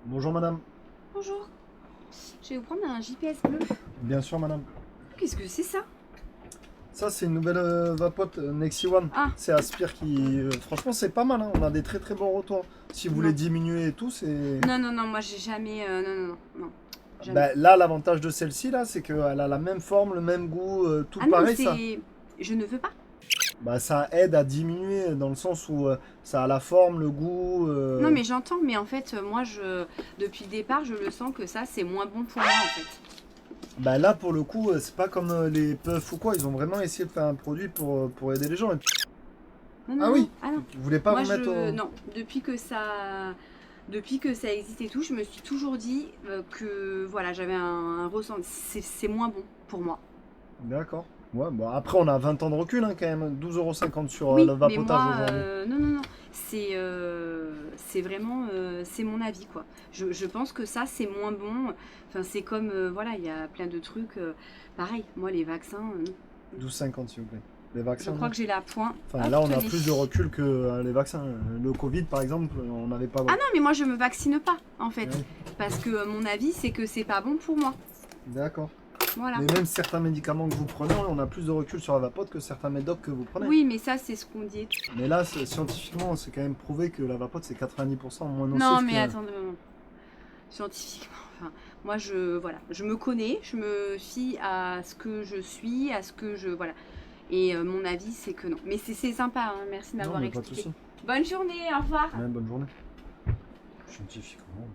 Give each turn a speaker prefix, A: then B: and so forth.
A: Bonjour madame.
B: Bonjour, je vais vous prendre un GPS bleu.
A: Bien sûr madame.
B: Qu'est-ce que c'est ça?
A: Ça c'est une nouvelle vapote Nexi One.
B: Ah,
A: C'est Aspire qui... franchement c'est pas mal, hein. On a des très très bons retours. Si vous voulez
B: non.
A: diminuer et tout, c'est...
B: Non, non, non, moi j'ai jamais. Non, non, non, non. Jamais.
A: Bah, là l'avantage de celle-ci là, c'est qu'elle a la même forme, le même goût, tout
B: Ah non,
A: pareil ça.
B: c'est. Je ne veux pas.
A: Bah ça aide à diminuer dans le sens où ça a la forme, le goût.
B: Non, mais j'entends, mais en fait, moi, depuis le départ, je le sens que ça, c'est moins bon pour moi en fait.
A: Bah là pour le coup, c'est pas comme les puffs ou quoi, ils ont vraiment essayé de faire un produit pour aider les gens. Et puis-
B: Non, non,
A: Ah
B: non.
A: oui,
B: Ah non.
A: vous voulez pas
B: Moi,
A: vous mettre au...
B: non, depuis que ça existe et tout, je me suis toujours dit que voilà, j'avais un ressenti. C'est moins bon pour moi.
A: D'accord. Ouais, bon, après, on a 20 ans de recul hein, quand même. 12,50 € sur le
B: Oui, mais
A: vapotage
B: moi,
A: aujourd'hui.
B: non, non, non, c'est vraiment, c'est mon avis, quoi. Je pense que ça, c'est moins bon. Enfin, c'est comme, voilà, il y a plein de trucs. Pareil, moi, les vaccins, non.
A: 12,50 s'il vous plaît. Les
B: Je
A: vaccins,
B: crois
A: non.
B: que j'ai la pointe.
A: Enfin,
B: Hop,
A: là, on a
B: tenez.
A: plus de recul que les vaccins. Le Covid, par exemple, on n'avait pas.
B: Ah non, mais moi, je me vaccine pas, en fait.
A: Ouais,
B: Parce que mon avis, c'est que c'est pas bon pour moi.
A: d'accord.
B: Voilà.
A: Mais même certains médicaments que vous prenez, on a plus de recul sur la vapote que certains médocs que vous prenez.
B: Oui, mais ça, c'est ce qu'on dit.
A: Mais là, scientifiquement, c'est quand même prouvé que la vapote, c'est 90% moins nocif
B: Non, mais
A: que...
B: attendez, non, non. Scientifiquement, enfin, moi, voilà, je me connais, je me fie à ce que je suis, à ce que je, voilà. Et mon avis, c'est que non. Mais c'est sympa, hein, merci de
A: Non,
B: m'avoir
A: mais pas de
B: expliqué.
A: souci.
B: Bonne journée, au revoir.
A: Ouais, bonne journée. Scientifiquement...